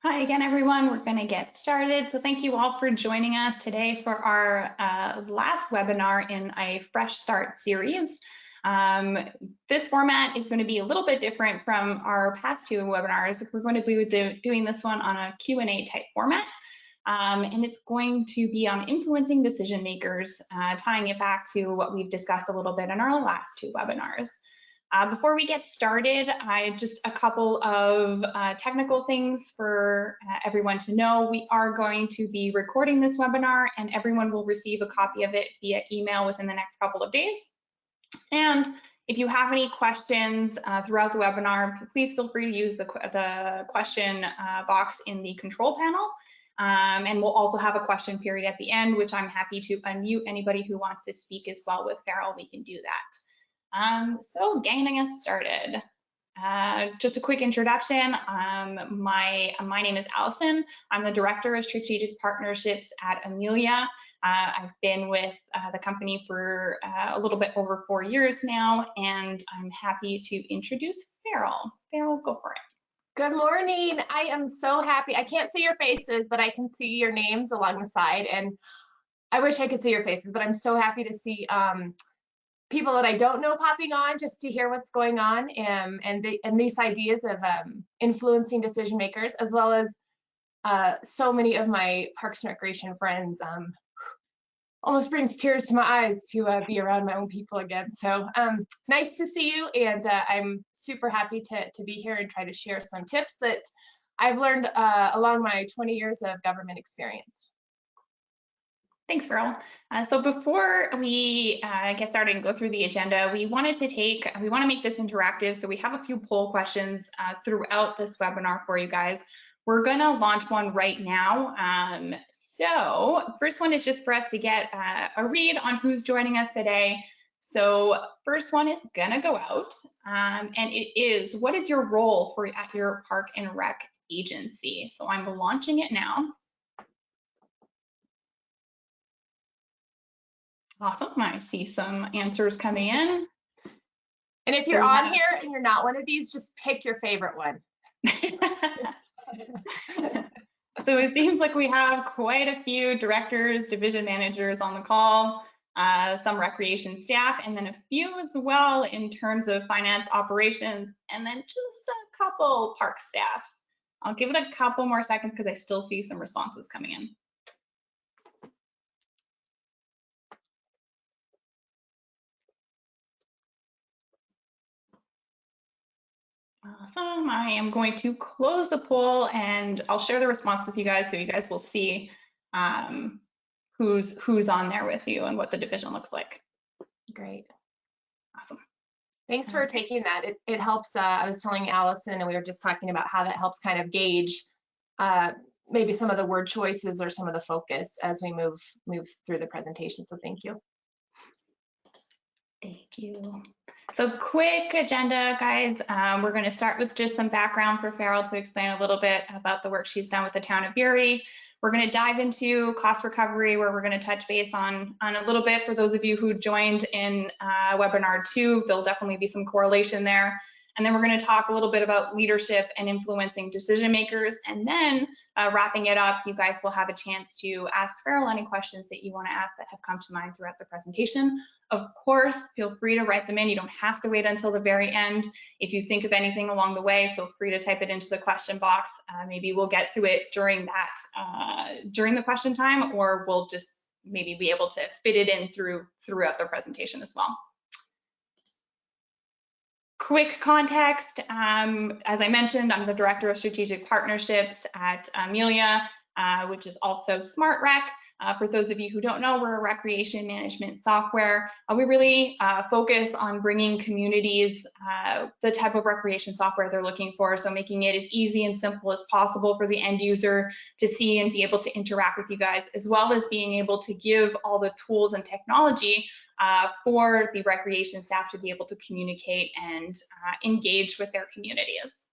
Hi again, everyone. We're going to get started. So thank you all for joining us today for our last webinar in a Fresh Start series. This format is going to be a little bit different from our past two webinars. We're going to be doing this one on a Q&A type format. And it's going to be on influencing decision makers, tying it back to what we've discussed a little bit in our last two webinars. Before we get started, just a couple of technical things for everyone to know. We are going to be recording this webinar and everyone will receive a copy of it via email within the next couple of days. And if you have any questions throughout the webinar, please feel free to use the question box in the control panel. And we'll also have a question period at the end, which I'm happy to unmute anybody who wants to speak as well with Farrell. We can do that. So getting us started, just a quick introduction. My name is Allison. I'm the Director of Strategic Partnerships at Amelia. I've been with the company for a little bit over 4 years now, and I'm happy to introduce Farrell. Farrell, go for it. Good morning. I am so happy. I can't see your faces, but I can see your names along the side, and I wish I could see your faces, but I'm so happy to see people that I don't know popping on just to hear what's going on, and these ideas of influencing decision makers, as well as so many of my Parks and Recreation friends. Almost brings tears to my eyes to be around my own people again. So nice to see you, and I'm super happy to be here and try to share some tips that I've learned along my 20 years of government experience. Thanks, Farrell. So before we get started and go through the agenda, we want to make this interactive. So we have a few poll questions throughout this webinar for you guys. We're going to launch one right now. So first one is just for us to get a read on who's joining us today. So first one is going to go out, and it is, what is your role at your Park and Rec agency? So I'm launching it now. Awesome. I see some answers coming in. And if you're on here and you're not one of these, just pick your favorite one. So it seems like we have quite a few directors, division managers on the call, some recreation staff, and then a few as well in terms of finance operations, and then just a couple park staff. I'll give it a couple more seconds because I still see some responses coming in. Awesome. I am going to close the poll and I'll share the response with you guys so you guys will see who's on there with you and what the division looks like. Great. Awesome. Thanks for taking that. It helps. I was telling Allison, and we were just talking about how that helps kind of gauge maybe some of the word choices or some of the focus as we move through the presentation. So thank you. Thank you. So quick agenda, guys. We're going to start with just some background for Farrell to explain a little bit about the work she's done with the Town of Erie. We're going to dive into cost recovery, where we're going to touch base on a little bit. For those of you who joined in webinar 2, there'll definitely be some correlation there. And then we're going to talk a little bit about leadership and influencing decision makers. And then wrapping it up, you guys will have a chance to ask Farrell any questions that you want to ask that have come to mind throughout the presentation. Of course, feel free to write them in. You don't have to wait until the very end. If you think of anything along the way, feel free to type it into the question box. Maybe we'll get to it during the question time, or we'll just maybe be able to fit it in throughout the presentation as well. Quick context, as I mentioned, I'm the Director of Strategic Partnerships at Amelia, which is also Smart Rec. For those of you who don't know, we're a recreation management software. We really focus on bringing communities the type of recreation software they're looking for, so making it as easy and simple as possible for the end user to see and be able to interact with you guys, as well as being able to give all the tools and technology for the recreation staff to be able to communicate and engage with their communities.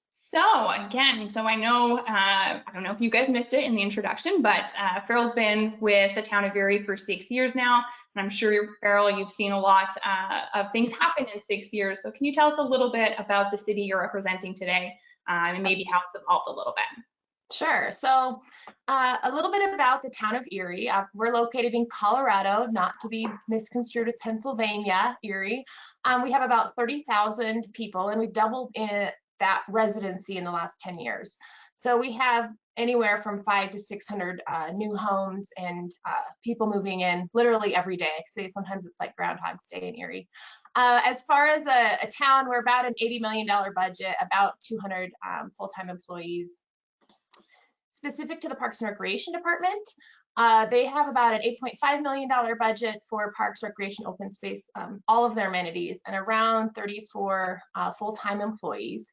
So again, I know, I don't know if you guys missed it in the introduction, but Farrell's been with the Town of Erie for 6 years now. I'm sure, Farrell, you've seen a lot of things happen in 6 years. So can you tell us a little bit about the city you're representing today, and maybe how it's evolved a little bit? Sure. So a little bit about the town of Erie. We're located in Colorado, not to be misconstrued with Pennsylvania, Erie. We have about 30,000 people, and we've doubled in that residency in the last 10 years. So we have anywhere from 500 to 600 new homes and people moving in literally every day. I say sometimes it's like Groundhog's Day in Erie. As far as a town, we're about an $80 million budget, about 200 full-time employees. Specific to the Parks and Recreation Department, they have about an $8.5 million budget for parks, recreation, open space, all of their amenities, and around 34 full-time employees.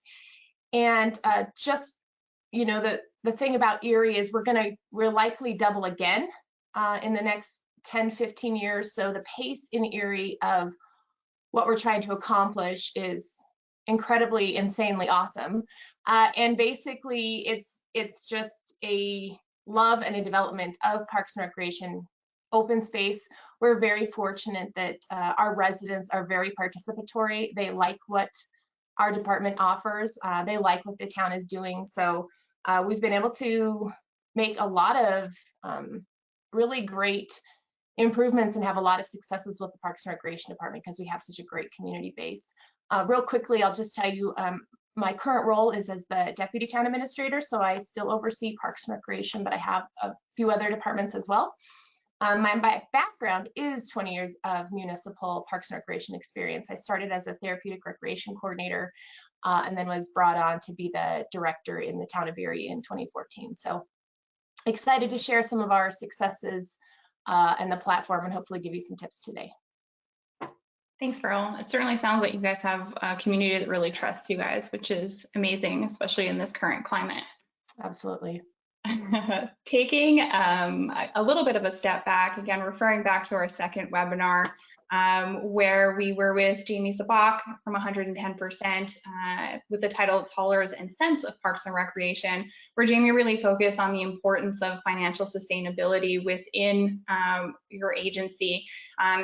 And just, you know, the thing about Erie is we're likely double again in the next 10, 15 years. So the pace in Erie of what we're trying to accomplish is incredibly, insanely awesome. And basically it's just a love and a development of parks and recreation, open space. We're very fortunate that our residents are very participatory. They like what our department offers. They like what the town is doing. So we've been able to make a lot of really great improvements and have a lot of successes with the Parks and Recreation Department because we have such a great community base. Real quickly, I'll just tell you, my current role is as the Deputy Town Administrator, so I still oversee Parks and Recreation, but I have a few other departments as well. My background is 20 years of municipal Parks and Recreation experience. I started as a therapeutic recreation coordinator and then was brought on to be the director in the Town of Erie in 2014. So excited to share some of our successes and the platform and hopefully give you some tips today. Thanks, Farrell. It certainly sounds like you guys have a community that really trusts you guys, which is amazing, especially in this current climate. Absolutely. Taking a little bit of a step back, again, referring back to our second webinar, where we were with Jamie Zabak from 110% with the title Dollars and Cents of Parks and Recreation, where Jamie really focused on the importance of financial sustainability within your agency,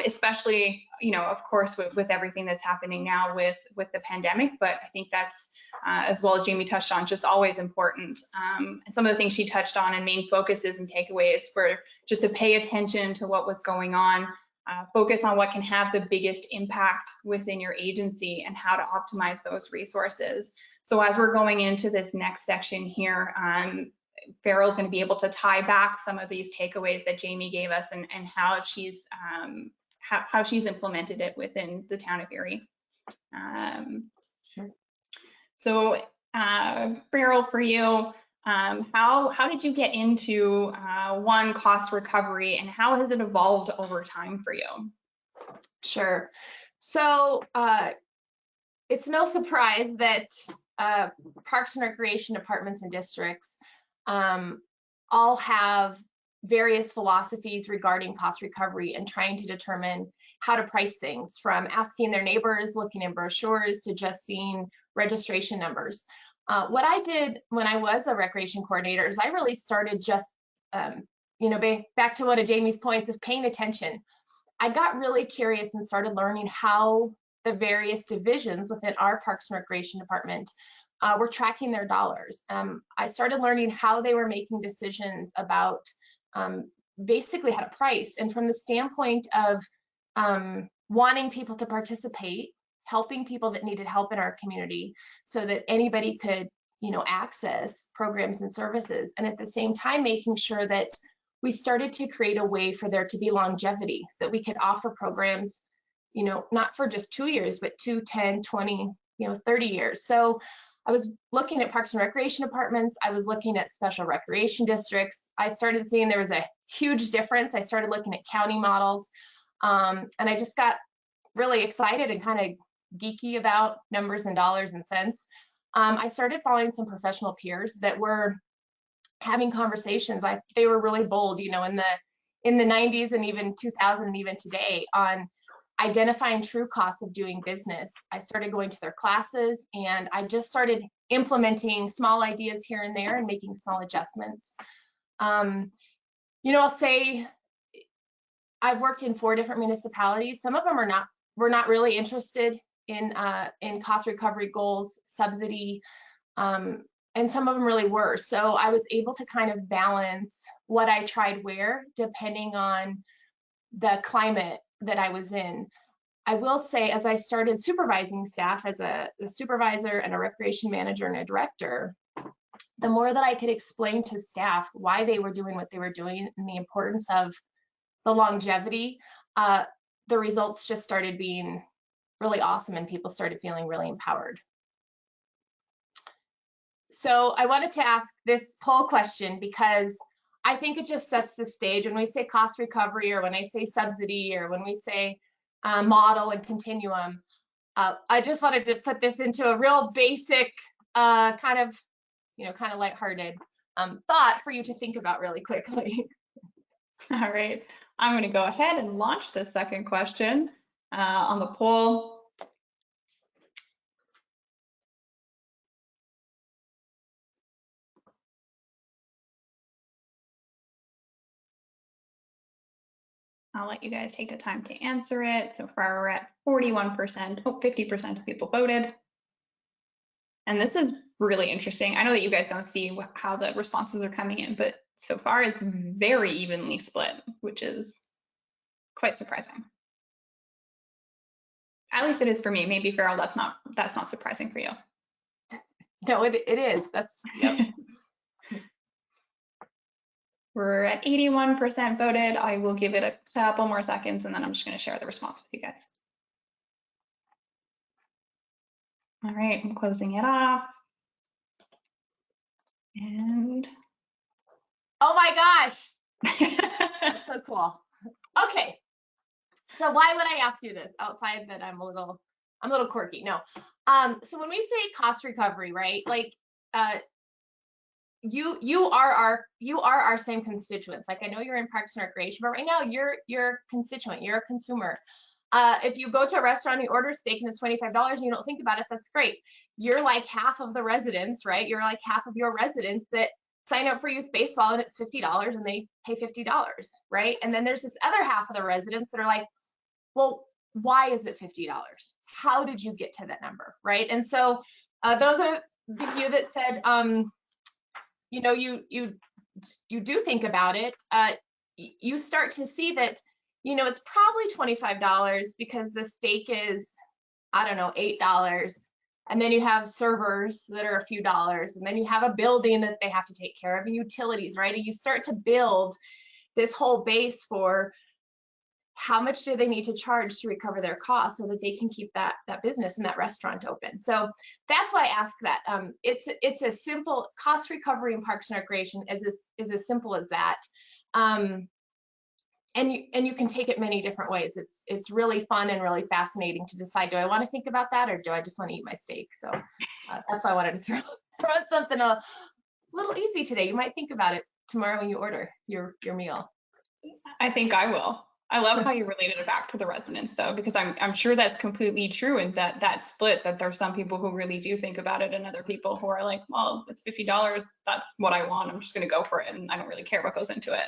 especially, you know, of course, with everything that's happening now with the pandemic, but I think that's, as well as Jamie touched on, just always important. And some of the things she touched on and main focuses and takeaways were just to pay attention to what was going on, focus on what can have the biggest impact within your agency and how to optimize those resources. So as we're going into this next section here, Farrell's going to be able to tie back some of these takeaways that Jamie gave us and how she's implemented it within the town of Erie. Sure. So Farrell, for you, how did you get into one, cost recovery, and how has it evolved over time for you? Sure. So it's no surprise that parks and recreation departments and districts all have various philosophies regarding cost recovery and trying to determine how to price things, from asking their neighbors, looking in brochures, to just seeing registration numbers. What I did when I was a recreation coordinator is I really started just, you know, back to one of Jamie's points of paying attention. I got really curious and started learning how the various divisions within our Parks and Recreation Department were tracking their dollars. I started learning how they were making decisions about basically how to price, and from the standpoint of wanting people to participate, helping people that needed help in our community so that anybody could, you know, access programs and services, and at the same time making sure that we started to create a way for there to be longevity, so that we could offer programs, you know, not for just 2 years, but 2, 10, 20, you know, 30 years. So I was looking at parks and recreation departments. I was looking at special recreation districts. I started seeing there was a huge difference. I started looking at county models, and I just got really excited and kind of geeky about numbers and dollars and cents. I started following some professional peers that were having conversations. They were really bold, you know, in the 90s and even 2000 and even today, on identifying true costs of doing business. I started going to their classes, and I just started implementing small ideas here and there and making small adjustments. You know, I'll say I've worked in 4 different municipalities. Some of them were not really interested in cost recovery goals, subsidy, and some of them really were. So I was able to kind of balance what I tried where, depending on the climate that I was in. I will say, as I started supervising staff as a supervisor and a recreation manager and a director, the more that I could explain to staff why they were doing what they were doing and the importance of the longevity, the results just started being really awesome and people started feeling really empowered. So I wanted to ask this poll question because I think it just sets the stage when we say cost recovery, or when I say subsidy, or when we say model and continuum. I just wanted to put this into a real basic kind of lighthearted thought for you to think about really quickly. All right, I'm going to go ahead and launch the second question on the poll. I'll let you guys take the time to answer it. So far, we're at 41%, 50% of people voted. And this is really interesting. I know that you guys don't see how the responses are coming in, but so far it's very evenly split, which is quite surprising. At least it is for me. Maybe Farrell, that's not surprising for you. No, it is. That's, yep. We're at 81% voted. I will give it a couple more seconds and then I'm just going to share the response with you guys. All right, I'm closing it off. And oh my gosh, that's so cool. Okay, so why would I ask you this outside that I'm a little quirky? No, so when we say cost recovery, right? Like, you are our same constituents. Like, I know you're in Parks and Recreation, but right now you're a constituent, you're a consumer. If you go to a restaurant, you order steak and it's $25 and you don't think about it, that's great. You're like half of the residents, right? You're like half of your residents that sign up for youth baseball and it's $50 and they pay $50, right? And then there's this other half of the residents that are like, well, why is it $50? How did you get to that number, right? And so those of you that said, you know, you do think about it, you start to see that, you know, it's probably $25 because the steak is, I don't know, $8. And then you have servers that are a few dollars. And then you have a building that they have to take care of and utilities, right? And you start to build this whole base for how much do they need to charge to recover their costs so that they can keep that business and that restaurant open. So that's why I ask that. It's a simple cost recovery in Parks and Recreation is as simple as that. And you can take it many different ways. It's really fun and really fascinating to decide, do I want to think about that or do I just want to eat my steak? So that's why I wanted to throw in something a little easy today. You might think about it tomorrow when you order your meal. I think I will. I love how you related it back to the residents though, because I'm sure that's completely true, and that split, that there's some people who really do think about it and other people who are like, well, it's $50, that's what I want, I'm just going to go for it and I don't really care what goes into it.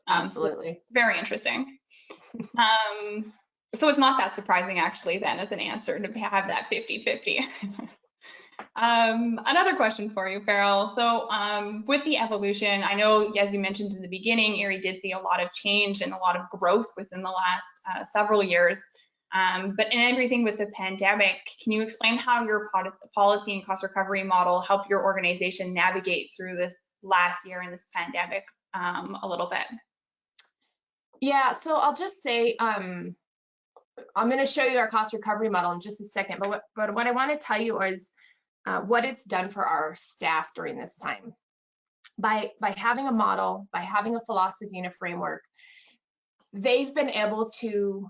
Absolutely. So very interesting. So it's not that surprising actually then as an answer to have that 50-50. Another question for you, Farrell. So with the evolution, I know, as you mentioned in the beginning, Erie did see a lot of change and a lot of growth within the last several years. But in everything with the pandemic, can you explain how your policy and cost recovery model helped your organization navigate through this last year and this pandemic a little bit? Yeah, so I'll just say, I'm going to show you our cost recovery model in just a second, but what I want to tell you is what it's done for our staff during this time. By having a model, by having a philosophy and a framework, they've been able to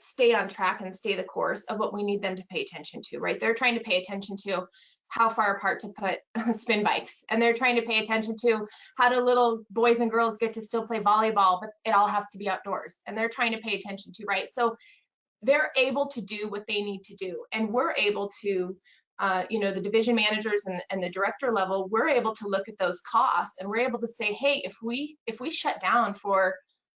stay on track and stay the course of what we need them to pay attention to, right? They're trying to pay attention to how far apart to put spin bikes, and they're trying to pay attention to how do little boys and girls get to still play volleyball, but it all has to be outdoors, and they're trying to pay attention to, right? So they're able to do what they need to do, and we're able to, you know, the division managers and the director level, we're able to look at those costs and we're able to say, hey, if we shut down for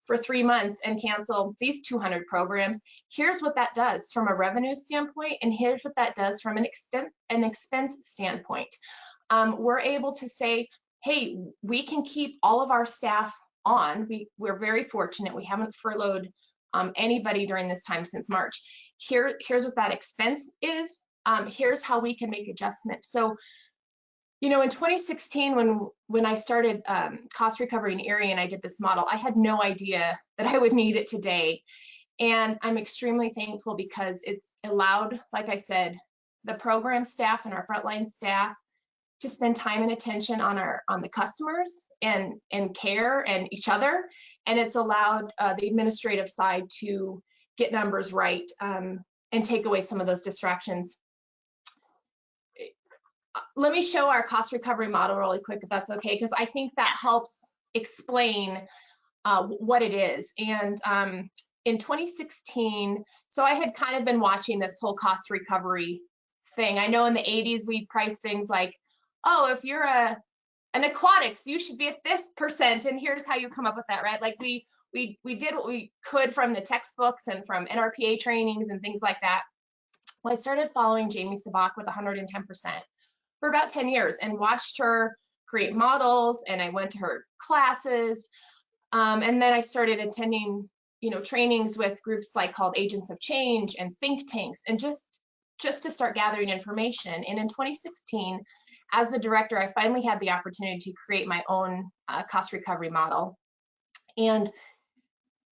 for 3 months and cancel these 200 programs. Here's what that does from a revenue standpoint, and here's what that does from an expense standpoint. We're able to say, hey, we can keep all of our staff on. We're very fortunate. We haven't furloughed anybody during this time since March. Here's what that expense is. Here's how we can make adjustments. So, you know, in 2016, when I started cost recovery in Erie and I did this model, I had no idea that I would need it today. And I'm extremely thankful because it's allowed, like I said, the program staff and our frontline staff to spend time and attention on the customers and care and each other. And it's allowed the administrative side to get numbers right and take away some of those distractions. Let me show our cost recovery model really quick, if that's okay, because I think that helps explain what it is. And in 2016, so I had kind of been watching this whole cost recovery thing. I know in the 80s, we priced things like, oh, if you're an aquatics, you should be at this %, and here's how you come up with that, right? Like we did what we could from the textbooks and from NRPA trainings and things like that. Well, I started following Jamie Sabak with 110% for about 10 years and watched her create models, and I went to her classes, and then I started attending, you know, trainings with groups like called Agents of Change and think tanks, and just to start gathering information. And in 2016, as the director, I finally had the opportunity to create my own cost recovery model. And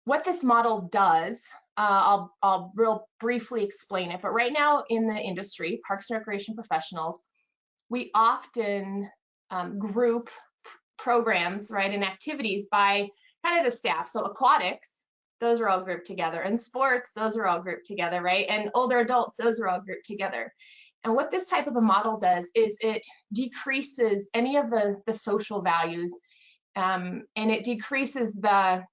what this model does, I'll real briefly explain it, but right now in the industry, parks and recreation professionals, we often group programs, right, and activities by kind of the staff. So aquatics, those are all grouped together, and sports, those are all grouped together, right? And older adults, those are all grouped together. And what this type of a model does is it decreases any of the social values, and it decreases the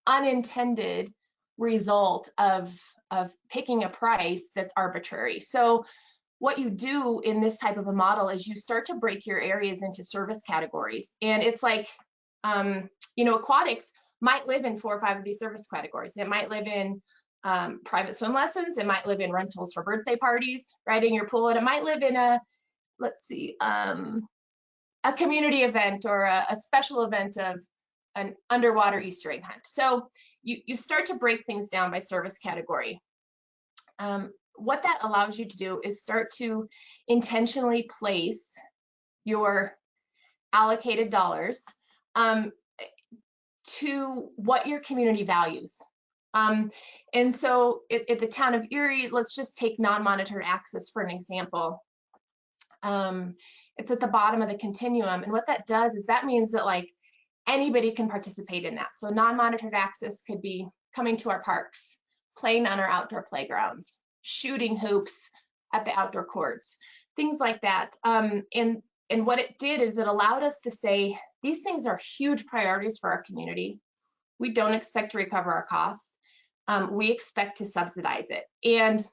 unintended result of picking a price that's arbitrary. So what you do in this type of a model is you start to break your areas into service categories. And it's like, you know, aquatics might live in 4 or 5 of these service categories. It might live in private swim lessons. It might live in rentals for birthday parties, right, in your pool. And it might live in a, let's see, a community event or a special event of an underwater Easter egg hunt. So you start to break things down by service category. What that allows you to do is start to intentionally place your allocated dollars to what your community values. And so at the Town of Erie, let's just take non-monitored access for an example. It's at the bottom of the continuum. And what that does is that means that like anybody can participate in that. So non-monitored access could be coming to our parks, playing on our outdoor playgrounds, shooting hoops at the outdoor courts, things like that. And what it did is it allowed us to say, these things are huge priorities for our community. We don't expect to recover our costs. We expect to subsidize it. And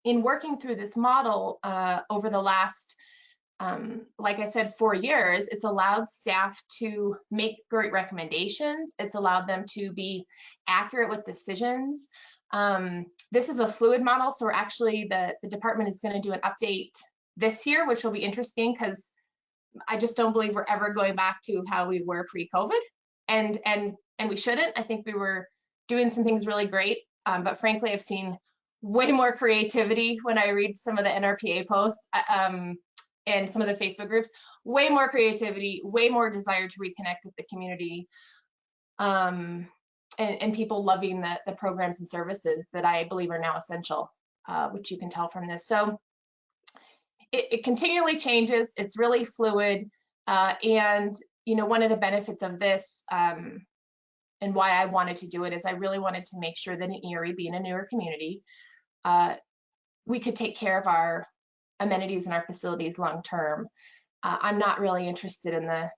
in working through this model over the last, like I said, 4 years, it's allowed staff to make great recommendations. It's allowed them to be accurate with decisions. This is a fluid model, so we're actually, the department is going to do an update this year, which will be interesting because I just don't believe we're ever going back to how we were pre-COVID, and we shouldn't. I think we were doing some things really great, but frankly, I've seen way more creativity when I read some of the NRPA posts and some of the Facebook groups. Way more creativity, way more desire to reconnect with the community, and people loving the programs and services that I believe are now essential, which you can tell from this. So it continually changes. It's really fluid, and you know, one of the benefits of this and why I wanted to do it is I really wanted to make sure that in Erie, being a newer community, we could take care of our amenities and our facilities long term. I'm not really interested in the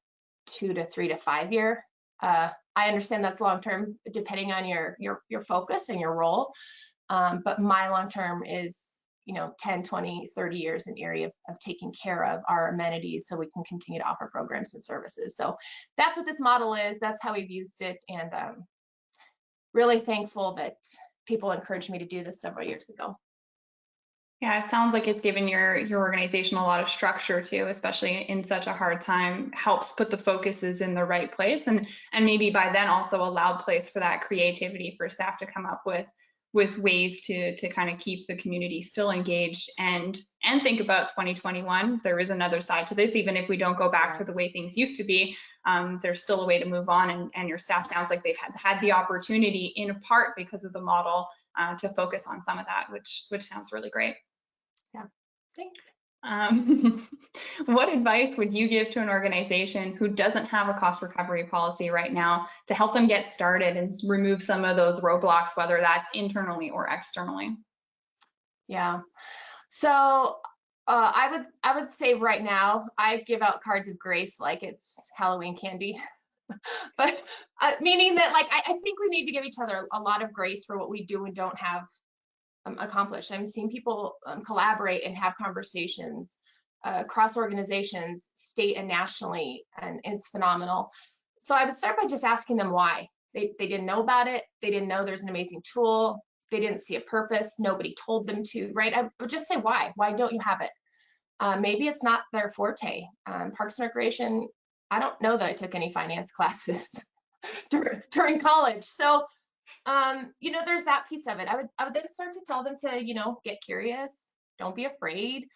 2 to 3 to 5 year. I understand that's long term depending on your focus and your role, but my long term is 10, 20, 30 years in Erie of taking care of our amenities so we can continue to offer programs and services. So that's what this model is. That's how we've used it, and really thankful that people encouraged me to do this several years ago. Yeah, it sounds like it's given your organization a lot of structure too, especially in such a hard time, helps put the focuses in the right place, and maybe by then also allowed place for that creativity for staff to come up with ways to kind of keep the community still engaged and think about 2021. There is another side to this, even if we don't go back to the way things used to be. There's still a way to move on, and your staff sounds like they've had the opportunity, in part because of the model, to focus on some of that, which sounds really great. Yeah, thanks. What advice would you give to an organization who doesn't have a cost recovery policy right now to help them get started and remove some of those roadblocks, whether that's internally or externally? Yeah, so I would say right now I give out cards of grace like it's Halloween candy. But meaning that, like, I think we need to give each other a lot of grace for what we do and don't have accomplished. I'm seeing people collaborate and have conversations across organizations, state and nationally, and it's phenomenal. So I would start by just asking them why. They didn't know about it. They didn't know there's an amazing tool. They didn't see a purpose. Nobody told them to, right? I would just say why. Why don't you have it? Maybe it's not their forte. Parks and Recreation, I don't know that I took any finance classes during college. So there's that piece of it. I would then start to tell them to, get curious. Don't be afraid.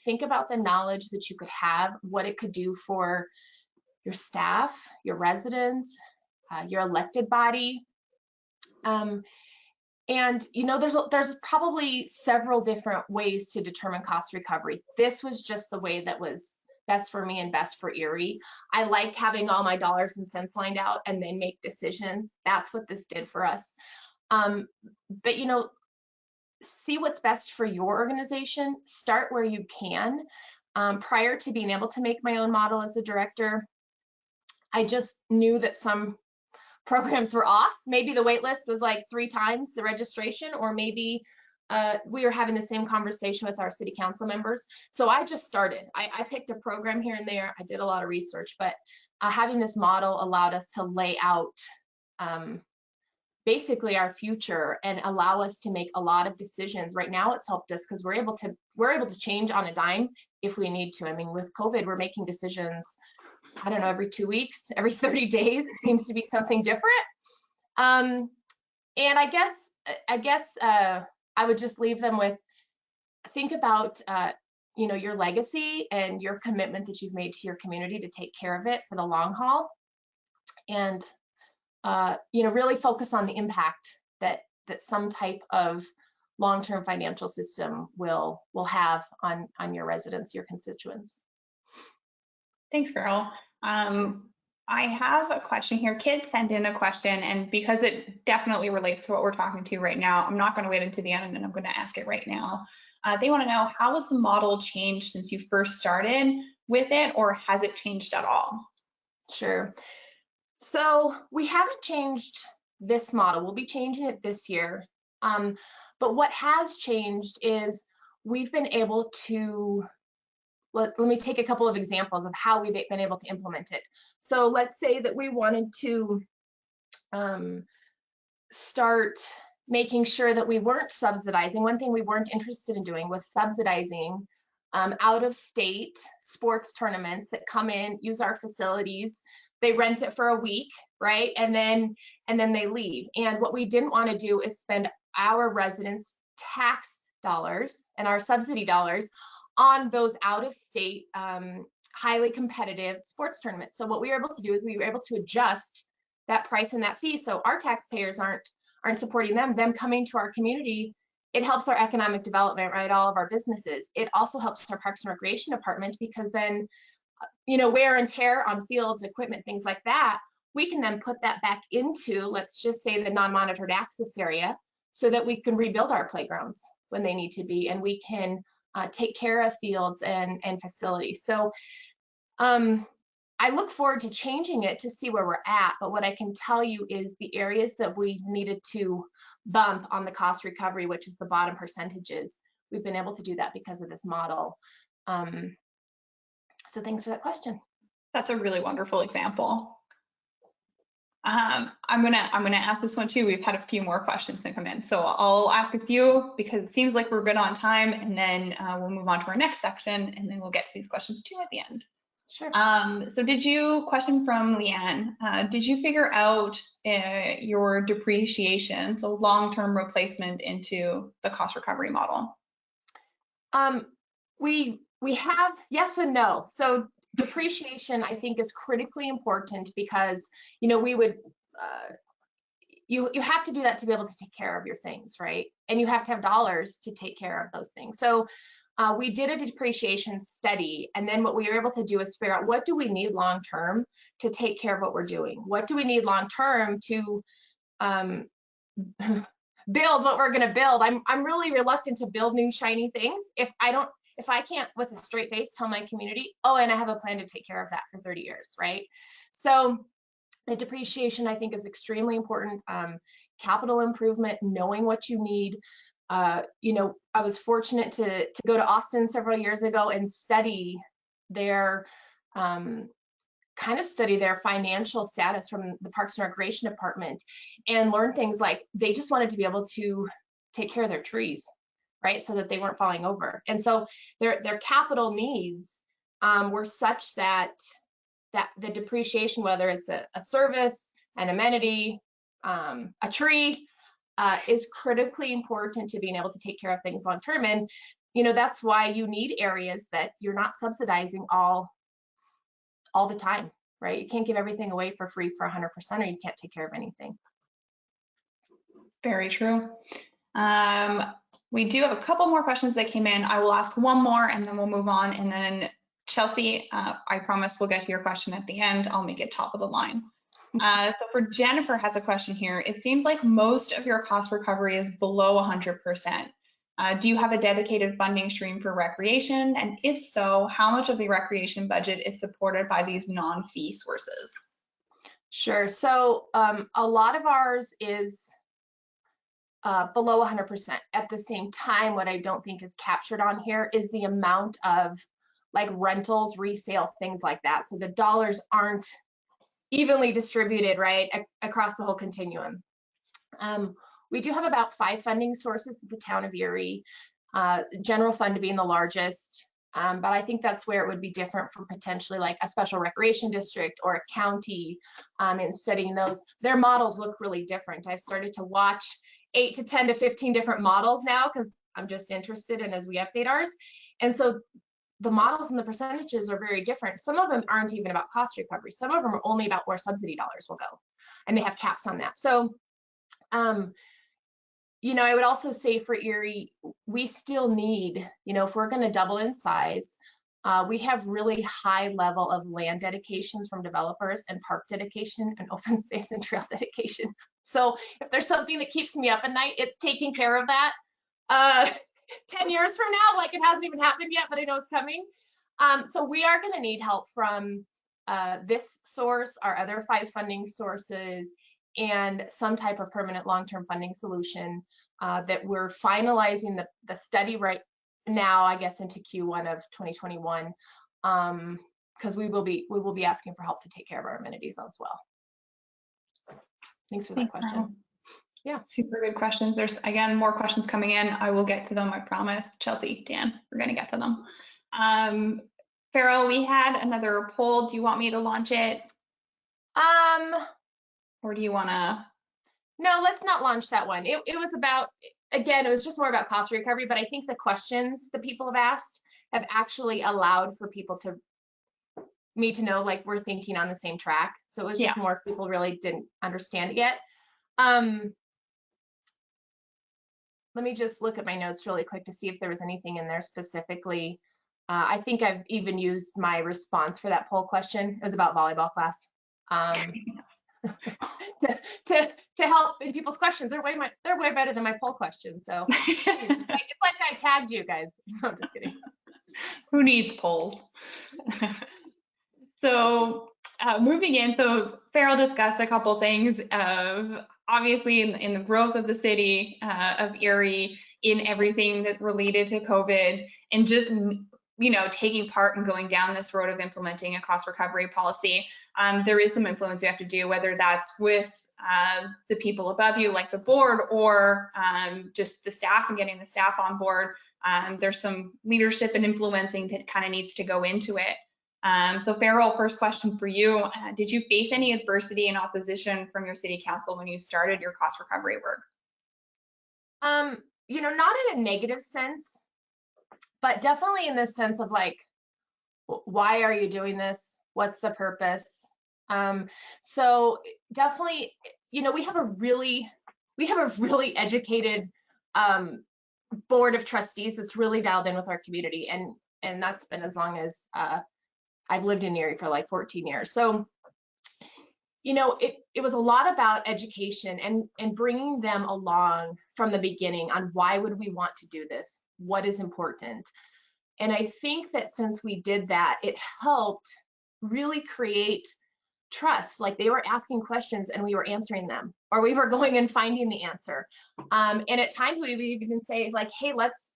Think about the knowledge that you could have, what it could do for your staff, your residents, your elected body. There's probably several different ways to determine cost recovery. This was just the way that was best for me and best for Erie. I like having all my dollars and cents lined out and then make decisions. That's what this did for us. But see what's best for your organization. Start where you can. Prior to being able to make my own model as a director, I just knew that some programs were off. Maybe the wait list was like 3 times the registration, or maybe we were having the same conversation with our city council members. So I just started. I picked a program here and there. I did a lot of research, but having this model allowed us to lay out basically our future and allow us to make a lot of decisions. Right now, it's helped us because we're able to change on a dime if we need to. I mean, with COVID, we're making decisions, I don't know, every 2 weeks, every 30 days. It seems to be something different. And I guess I would just leave them with, think about your legacy and your commitment that you've made to your community to take care of it for the long haul, and really focus on the impact that some type of long-term financial system will have on your residents, your constituents. Thanks, Farrell. I have a question here. Kids sent in a question, and because it definitely relates to what we're talking to right now, I'm not going to wait until the end, and I'm going to ask it right now. They want to know, how has the model changed since you first started with it, or has it changed at all? Sure. So we haven't changed this model. We'll be changing it this year. But what has changed is we've been able to, let me take a couple of examples of how we've been able to implement it. So let's say that we wanted to start making sure that we weren't subsidizing. One thing we weren't interested in doing was subsidizing out-of-state sports tournaments that come in, use our facilities. They rent it for a week, right? And then they leave. And what we didn't want to do is spend our residents' tax dollars and our subsidy dollars on those out-of-state, highly competitive sports tournaments. So what we were able to do is we were able to adjust that price and that fee, so our taxpayers aren't supporting them coming to our community. It helps our economic development, right? All of our businesses. It also helps our Parks and Recreation department, because then, wear and tear on fields, equipment, things like that, we can then put that back into, let's just say, the non-monitored access area, so that we can rebuild our playgrounds when they need to be, and we can take care of fields and facilities. So I look forward to changing it to see where we're at, but what I can tell you is the areas that we needed to bump on the cost recovery, which is the bottom percentages, we've been able to do that because of this model. So thanks for that question. That's a really wonderful example. I'm gonna ask this one too. We've had a few more questions that come in, so I'll ask a few because it seems like we're good on time, and then we'll move on to our next section, and then we'll get to these questions too at the end. Sure. So question from Leanne, did you figure out your depreciation, so long-term replacement into the cost recovery model? We have yes and no. So depreciation, I think, is critically important because, you know, we would, you have to do that to be able to take care of your things, right? And you have to have dollars to take care of those things. So we did a depreciation study, and then what we were able to do is figure out what do we need long-term to take care of what we're doing? What do we need long-term to build what we're going to build? I'm really reluctant to build new shiny things if I can't with a straight face tell my community, oh, and I have a plan to take care of that for 30 years, right? So the depreciation, I think, is extremely important. Capital improvement, knowing what you need. You know, I was fortunate to go to Austin several years ago and study their study their financial status from the Parks and Recreation Department and learn things like they just wanted to be able to take care of their trees, right? So that they weren't falling over. And so their capital needs were such that the depreciation, whether it's a service, an amenity, a tree, is critically important to being able to take care of things long term. And, you know, that's why you need areas that you're not subsidizing all the time, right? You can't give everything away for free for 100% or you can't take care of anything. Very true. We do have a couple more questions that came in. I will ask one more and then we'll move on. And then Chelsea, I promise we'll get to your question at the end. I'll make it top of the line. So for Jennifer has a question here. It seems like most of your cost recovery is below 100%. Do you have a dedicated funding stream for recreation? And if so, how much of the recreation budget is supported by these non-fee sources? Sure. So a lot of ours is below 100%. At the same time, what I don't think is captured on here is the amount of like rentals, resale, things like that. So the dollars aren't evenly distributed, right, across the whole continuum. We do have about 5 funding sources at the Town of Erie, general fund being the largest, but I think that's where it would be different from potentially like a special recreation district or a county in studying those. Their models look really different. I've started to watch 8 to 10 to 15 different models now because I'm just interested in as we update ours. And so the models and the percentages are very different. Some of them aren't even about cost recovery. Some of them are only about where subsidy dollars will go, and they have caps on that. So, you know, I would also say for Erie, we still need, you know, if we're going to double in size, we have really high level of land dedications from developers and park dedication and open space and trail dedication. So if there's something that keeps me up at night, it's taking care of that. 10 years from now, like it hasn't even happened yet, but I know it's coming. So we are going to need help from this source, our other 5 funding sources, and some type of permanent long-term funding solution that we're finalizing the study right now, I guess, into Q1 of 2021, because we will be asking for help to take care of our amenities as well. Thanks for that question. Yeah, super good questions. There's, again, more questions coming in. I will get to them, I promise. Chelsea, Dan, we're going to get to them. Farrell, we had another poll. Do you want me to launch it? Or do you want to? No, let's not launch that one. It was about, again, it was just more about cost recovery, but I think the questions that people have asked have actually allowed for people to me to know like we're thinking on the same track. So it was just more if people really didn't understand it yet. Let me just look at my notes really quick to see if there was anything in there specifically. I think I've even used my response for that poll question. It was about volleyball class. To help in people's questions. They're way better than my poll questions. So it's like I tagged you guys. No, I'm just kidding. Who needs polls? So moving in, so Farrell discussed a couple things of obviously in the growth of the city of Erie in everything that related to COVID and just, taking part and going down this road of implementing a cost recovery policy. There is some influence you have to do, whether that's with the people above you, like the board, or just the staff and getting the staff on board. There's some leadership and influencing that kind of needs to go into it. So Farrell, first question for you. Did you face any adversity and opposition from your city council when you started your cost recovery work? Not in a negative sense, but definitely in the sense of like, why are you doing this? What's the purpose? So definitely, we have a really educated board of trustees that's really dialed in with our community, and that's been as long as I've lived in Erie for like 14 years. So, it was a lot about education and bringing them along from the beginning on why would we want to do this? What is important? And I think that since we did that, it helped really create trust. Like they were asking questions and we were answering them, or we were going and finding the answer. And at times we would even say like, hey, let's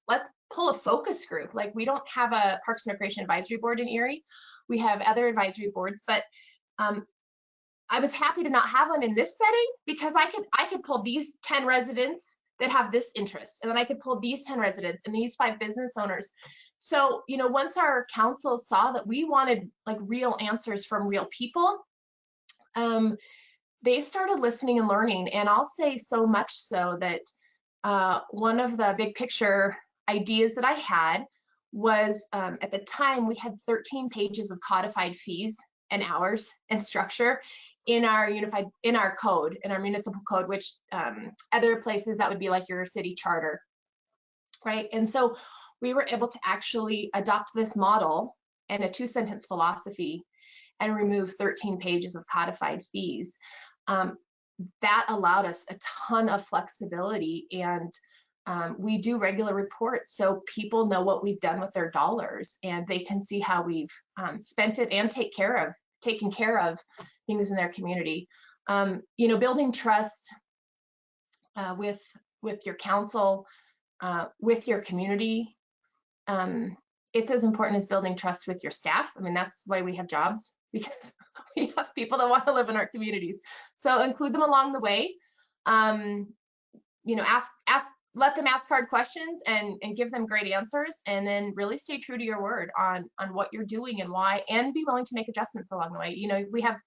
pull a focus group. Like we don't have a Parks and Recreation Advisory Board in Erie. We have other advisory boards, but I was happy to not have one in this setting because I could pull these 10 residents that have this interest, and then I could pull these 10 residents and these 5 business owners. So, once our council saw that we wanted like real answers from real people, they started listening and learning. And I'll say so much so that one of the big picture ideas that I had was at the time we had 13 pages of codified fees and hours and structure in our code, in our municipal code, which other places that would be like your city charter, right? And so we were able to actually adopt this model and a 2-sentence philosophy and remove 13 pages of codified fees. That allowed us a ton of flexibility, and we do regular reports so people know what we've done with their dollars and they can see how we've spent it and taken care of things in their community. Building trust with your council, with your community. It's as important as building trust with your staff. I mean, that's why we have jobs, because we have people that want to live in our communities. So include them along the way. Let them ask hard questions and give them great answers, and then really stay true to your word on what you're doing and why, and be willing to make adjustments along the way. We have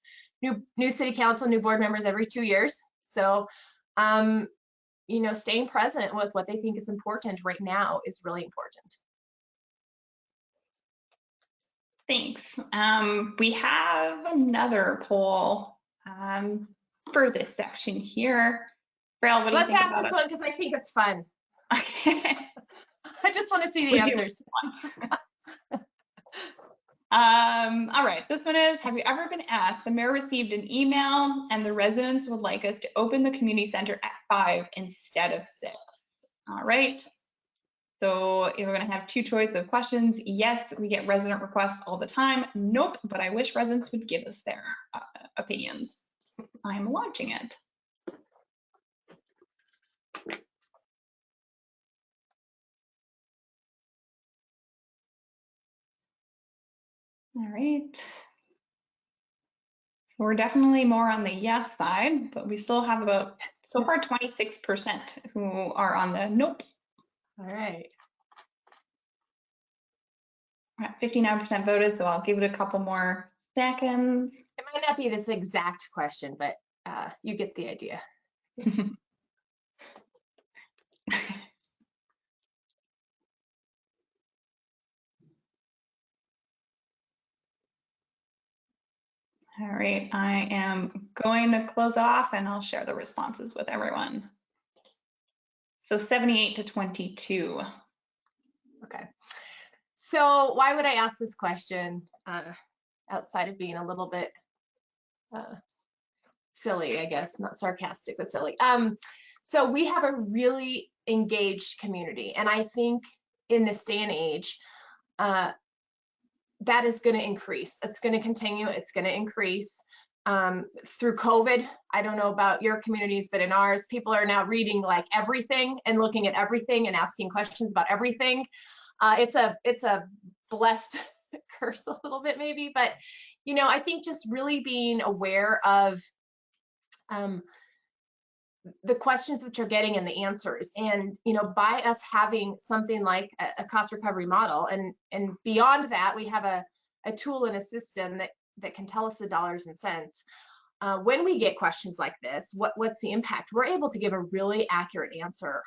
new city council, new board members every 2 years. So, staying present with what they think is important right now is really important. Thanks. We have another poll for this section here. Farrell, what do you think about it? Let's ask this one because I think it's fun. Okay. I just want to see the answers. All right, this one is, have you ever been asked, the mayor received an email and the residents would like us to open the community center at 5 instead of 6? All right. So we're going to have 2 choices of questions. Yes, we get resident requests all the time. Nope, but I wish residents would give us their opinions. I'm launching it. All right. So we're definitely more on the yes side, but we still have about, so far, 26% who are on the nope. All right. We're at 59% voted, so I'll give it a couple more seconds. It might not be this exact question, but you get the idea. All right, I am going to close off and I'll share the responses with everyone. So 78 to 22. Okay. So why would I ask this question outside of being a little bit silly, I guess, not sarcastic, but silly. So we have a really engaged community, and I think in this day and age, that is going to increase. It's going to continue. It's going to increase. through COVID. I don't know about your communities, but in ours, people are now reading like everything and looking at everything and asking questions about everything. It's a blessed curse a little bit maybe, but I think just really being aware of the questions that you're getting and the answers, and by us having something like a cost recovery model, and beyond that, we have a tool and a system that can tell us the dollars and cents. When we get questions like this, what's the impact? We're able to give a really accurate answer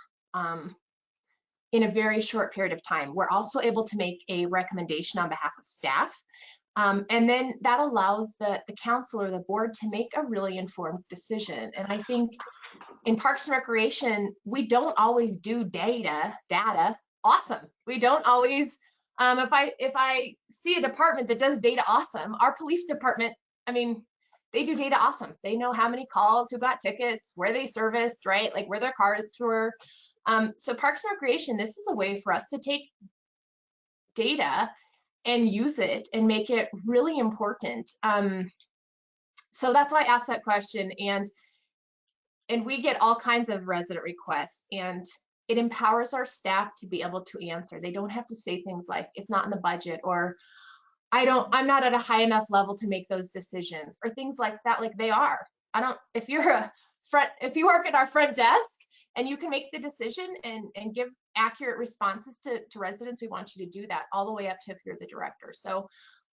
in a very short period of time. We're also able to make a recommendation on behalf of staff. And then that allows the council or the board to make a really informed decision. And I think in Parks and Recreation, we don't always do data awesome. We don't always, if I see a department that does data awesome, our police department, I mean, they do data awesome. They know how many calls, who got tickets, where they serviced, right? Like where their cars were. So Parks and Recreation, this is a way for us to take data and use it and make it really important. So that's why I asked that question. And we get all kinds of resident requests, and it empowers our staff to be able to answer. They don't have to say things like, it's not in the budget, or I'm not at a high enough level to make those decisions, or things like that. Like they are. If you work at our front desk and you can make the decision and give accurate responses to residents, we want you to do that all the way up to if you're the director. So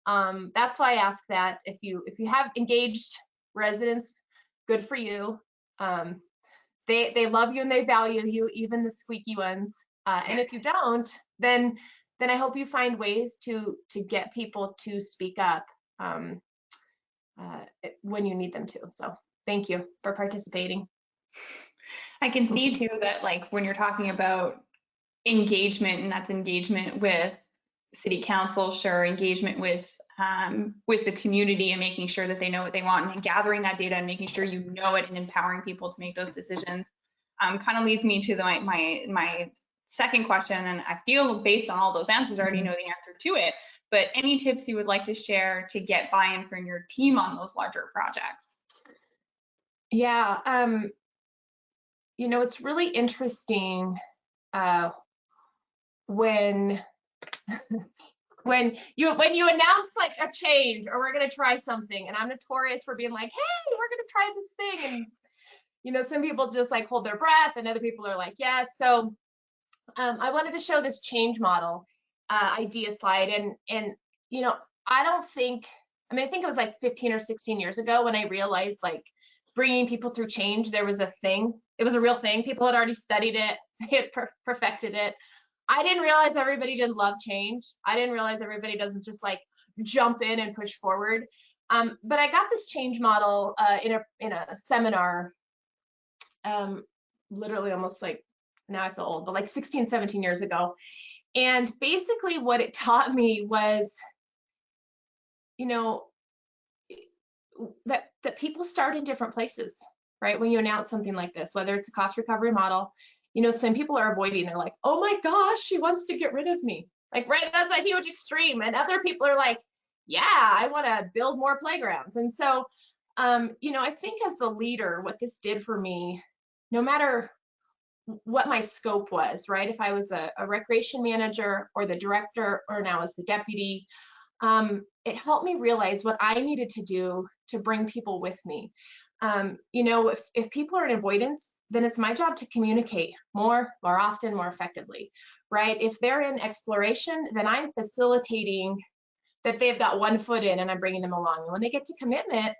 that's why I ask that. If you have engaged residents, good for you. They love you and they value you, even the squeaky ones. And if you don't, then I hope you find ways to get people to speak up when you need them to. So thank you for participating. I can see too that like when you're talking about engagement, and that's engagement with city council, sure, engagement with the community and making sure that they know what they want, and gathering that data and making sure you know it and empowering people to make those decisions, kind of leads me to my second question. And I feel based on all those answers, I already know the answer to it, but any tips you would like to share to get buy-in from your team on those larger projects? Yeah, it's really interesting when you announce like a change, or we're going to try something, and I'm notorious for being like, hey, we're going to try this thing, and some people just like hold their breath, and other people are like, yes. So I wanted to show this change model idea slide, and I think it was like 15 or 16 years ago when I realized like bringing people through change, there was a thing. It was a real thing. People had already studied it, they had perfected it. I didn't realize everybody didn't love change. I didn't realize everybody doesn't just like jump in and push forward. But I got this change model in a seminar, literally almost like, now I feel old, but like 16, 17 years ago. And basically what it taught me was, that people start in different places, right? When you announce something like this, whether it's a cost recovery model, some people are avoiding, they're like, oh my gosh, she wants to get rid of me. Like, right, that's a huge extreme. And other people are like, yeah, I want to build more playgrounds. And so, I think as the leader, what this did for me, no matter what my scope was, right? If I was a recreation manager or the director, or now as the deputy, it helped me realize what I needed to do to bring people with me. If people are in avoidance, then it's my job to communicate more often, more effectively, right? If they're in exploration, then I'm facilitating that they've got one foot in and I'm bringing them along. And when they get to commitment,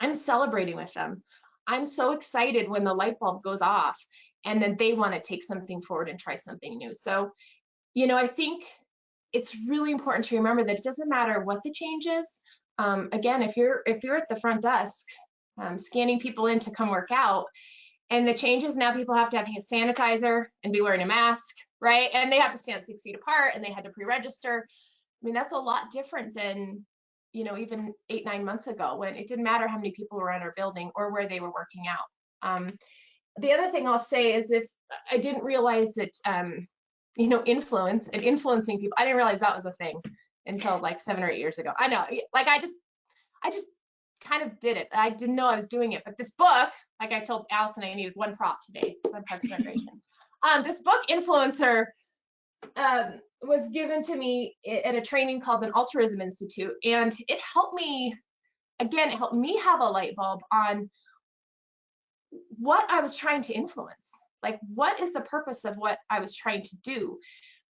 I'm celebrating with them. I'm so excited when the light bulb goes off and then they want to take something forward and try something new. So, I think it's really important to remember that it doesn't matter what the change is. Again, if you're at the front desk scanning people in to come work out, and the changes now people have to have hand sanitizer and be wearing a mask, right? And they have to stand 6 feet apart, and they had to pre-register. That's a lot different than even 8-9 months ago, when it didn't matter how many people were in our building or where they were working out. The other thing I'll say is, if I didn't realize that influence and influencing people, I didn't realize that was a thing until like 7 or 8 years ago. I know, like I just kind of did it. I didn't know I was doing it, but this book, like I told Allison, I needed one prop today on Parks and Recreation. This book, Influencer, was given to me at a training called an Altruism Institute, and it helped me, again, it helped me have a light bulb on what I was trying to influence. Like, what is the purpose of what I was trying to do?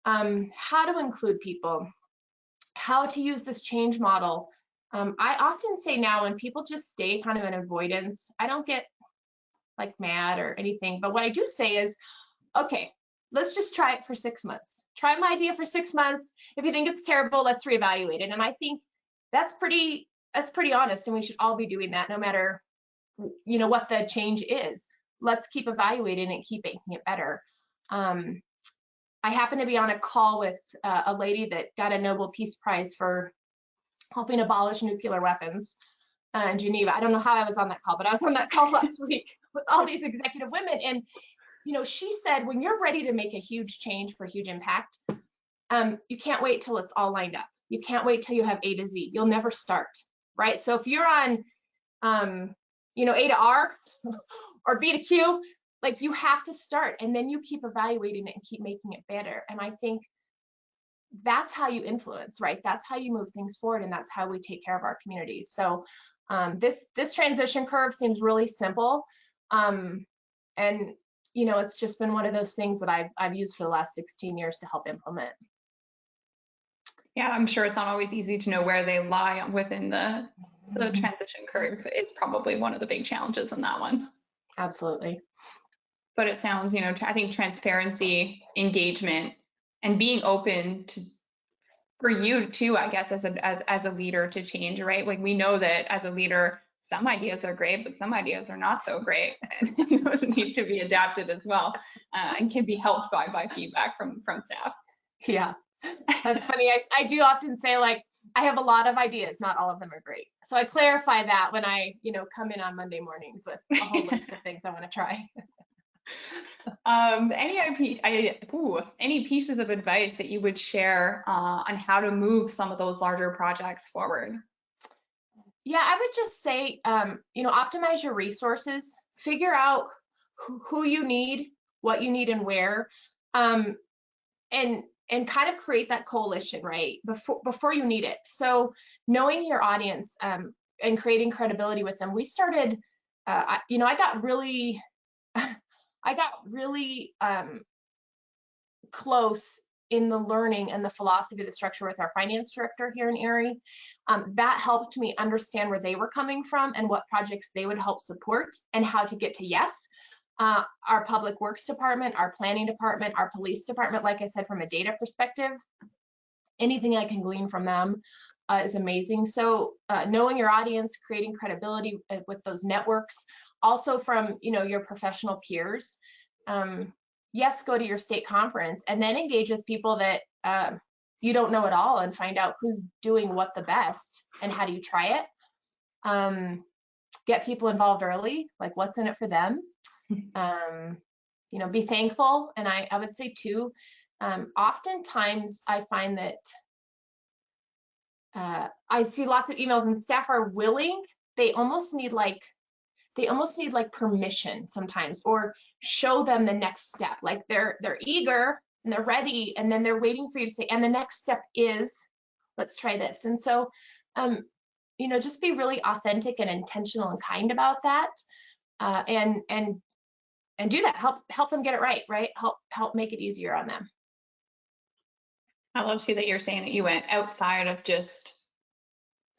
How to include people, how to use this change model. I often say now, when people just stay kind of in avoidance, I don't get like mad or anything, but what I do say is, okay, let's just try it for 6 months. Try my idea for 6 months. If you think it's terrible, let's reevaluate it. And I think that's pretty honest, and we should all be doing that, no matter, you know, what the change is. Let's keep evaluating and keep making it better. I happened to be on a call with a lady that got a Nobel Peace Prize for helping abolish nuclear weapons in Geneva. I don't know how I was on that call, but I was on that call last week with all these executive women. And, you know, she said, when you're ready to make a huge change for huge impact, you can't wait till it's all lined up. You can't wait till you have A to Z. You'll never start, right? So if you're on, you know, A to R or B to Q, like, you have to start, and then you keep evaluating it and keep making it better. And I think that's how you influence, right? That's how you move things forward, and that's how we take care of our communities. So this transition curve seems really simple, and you know, it's just been one of those things that I've used for the last 16 years to help implement. Yeah, I'm sure it's not always easy to know where they lie within the transition curve. It's probably one of the big challenges in that one. Absolutely. But it sounds, you know, I think transparency, engagement, and being open to, for you too, I guess, as a leader, to change, right? Like, we know that as a leader, some ideas are great, but some ideas are not so great, and those need to be adapted as well, and can be helped by feedback from staff. Yeah, that's funny. I do often say, like, I have a lot of ideas, not all of them are great. So I clarify that when I, you know, come in on Monday mornings with a whole list of things I want to try. Any pieces of advice that you would share on how to move some of those larger projects forward? Yeah, I would just say, you know, optimize your resources, figure out who you need, what you need, and where, and kind of create that coalition, right, before you need it. So knowing your audience and creating credibility with them. We started, you know, I got really close in the learning and the philosophy of the structure with our finance director here in Erie. That helped me understand where they were coming from and what projects they would help support and how to get to yes. Our public works department, our planning department, our police department, like I said, from a data perspective, anything I can glean from them is amazing. So knowing your audience, creating credibility with those networks, also from, you know, your professional peers. Yes, go to your state conference and then engage with people that you don't know at all and find out who's doing what the best and how do you try it. Get people involved early, like what's in it for them. You know, be thankful. And I would say too, oftentimes I find that I see lots of emails and staff are willing, they almost need like permission sometimes, or show them the next step. Like they're eager and they're ready, and then they're waiting for you to say, and the next step is, let's try this. And so, you know, just be really authentic and intentional and kind about that, and do that. Help them get it right. Help make it easier on them. I love too that you're saying that you went outside of just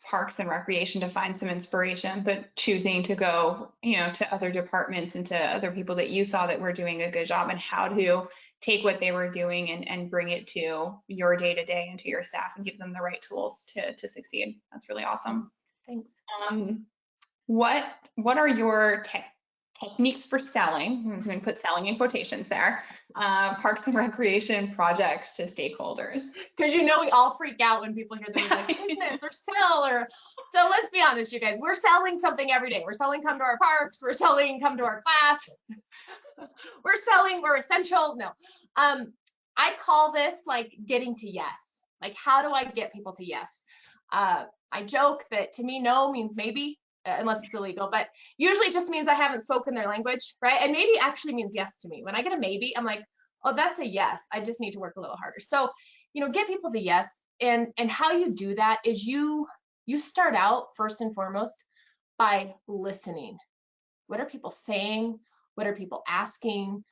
parks and recreation to find some inspiration, but choosing to go, you know, to other departments and to other people that you saw that were doing a good job, and how to take what they were doing and bring it to your day-to-day and to your staff and give them the right tools to succeed. That's really awesome. Thanks. What are your techniques for selling? I'm going to put selling in quotations there. Parks and recreation projects to stakeholders. Because, you know, we all freak out when people hear the word like business or sell, or so. Let's be honest, you guys, we're selling something every day. We're selling come to our parks. We're selling come to our class. We're selling, we're essential. No, I call this like getting to yes. Like, how do I get people to yes? I joke that to me, no means maybe. unless it's illegal, but usually it just means I haven't spoken their language, right? And maybe actually means yes to me. When I get a maybe, I'm like, oh, that's a yes. I just need to work a little harder. So, get people to yes. And how you do that is you start out first and foremost by listening. What are people saying? What are people asking?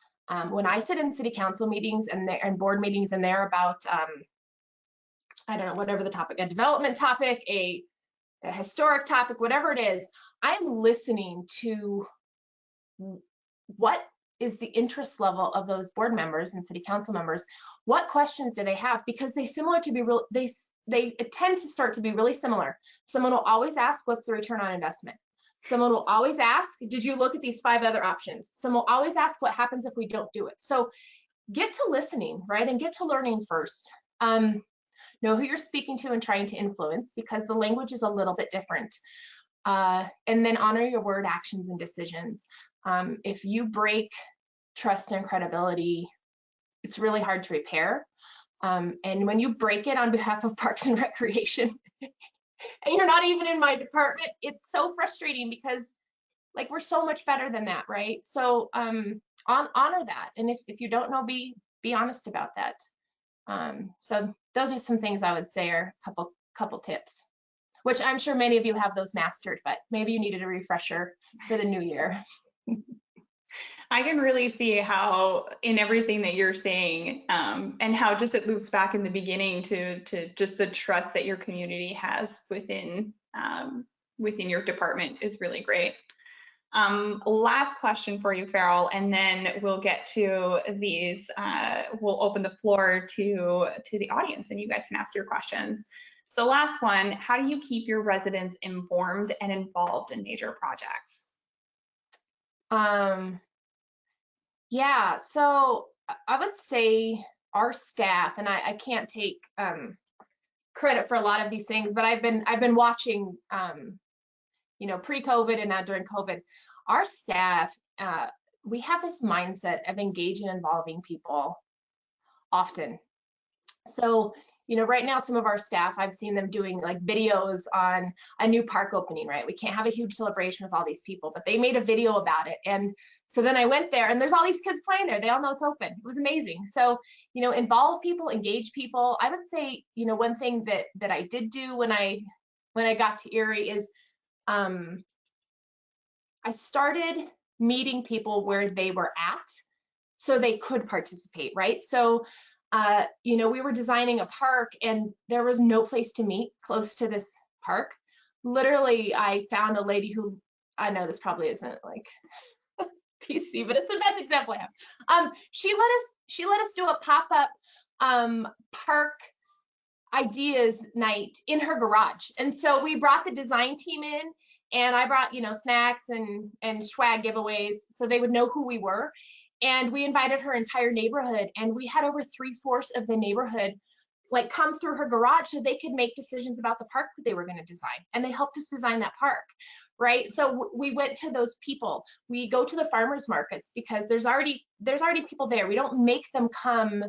When I sit in city council meetings and board meetings and they're about, I don't know, whatever the topic, a development topic, a historic topic, whatever it is, I'm listening to what is the interest level of those board members and city council members. What questions do they have? Because they tend to start to be really similar. Someone will always ask, what's the return on investment? Someone will always ask, did you look at these 5 other options? Someone will always ask, what happens if we don't do it? So get to listening, right? And get to learning first. Know who you're speaking to and trying to influence, because the language is a little bit different. And then honor your word, actions, and decisions. If you break trust and credibility, it's really hard to repair. And when you break it on behalf of Parks and Recreation, and you're not even in my department, it's so frustrating, because like, we're so much better than that, right? So honor that. And if you don't know, be honest about that. So those are some things I would say are a couple tips, which I'm sure many of you have those mastered, but maybe you needed a refresher for the new year. I can really see how in everything that you're saying, and how just it loops back in the beginning to just the trust that your community has within your department is really great. Last question for you, Farrell, and then we'll get to these. We'll open the floor to the audience, and you guys can ask your questions. So last one, how do you keep your residents informed and involved in major projects? Yeah, so I would say our staff, and I can't take credit for a lot of these things, but I've been watching, pre-COVID and now during COVID, our staff, we have this mindset of engaging and involving people often. So, right now, some of our staff, I've seen them doing like videos on a new park opening, right? We can't have a huge celebration with all these people, but they made a video about it. And so then I went there and there's all these kids playing there. They all know it's open. It was amazing. So, involve people, engage people. I would say, one thing that I did do when I got to Erie is I started meeting people where they were at so they could participate, right? So we were designing a park and there was no place to meet close to this park. Literally, I found a lady who, I know this probably isn't like PC, but it's the best example I have. She let us do a pop-up park ideas night in her garage. And so we brought the design team in, and I brought, snacks and swag giveaways so they would know who we were. And we invited her entire neighborhood, and we had over 3/4 of the neighborhood like come through her garage so they could make decisions about the park that they were going to design. And they helped us design that park, right? So we went to those people. We go to the farmers markets because there's already people there. We don't make them come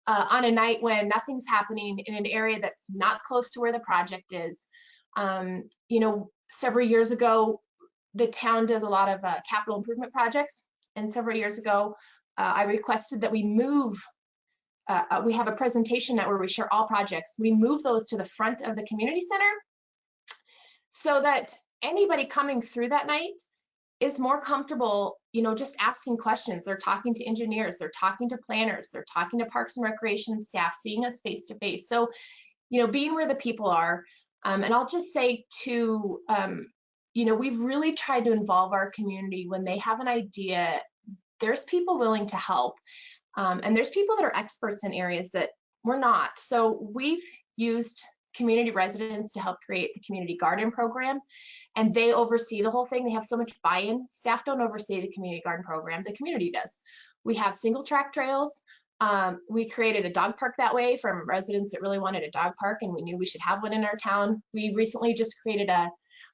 on a night when nothing's happening in an area that's not close to where the project is. Several years ago, the town does a lot of capital improvement projects. And several years ago, I requested that we move, we have a presentation that where we share all projects. We move those to the front of the community center so that anybody coming through that night is more comfortable, just asking questions. They're talking to engineers, they're talking to planners, they're talking to Parks and Recreation staff, seeing us face to face. So, being where the people are. And I'll just say too, we've really tried to involve our community when they have an idea. There's people willing to help. And there's people that are experts in areas that we're not. So we've used community residents to help create the community garden program, and they oversee the whole thing. They have so much buy-in. Staff don't oversee the community garden program, the community does. We have single track trails. We created a dog park that way from residents that really wanted a dog park, and we knew we should have one in our town. We recently just created a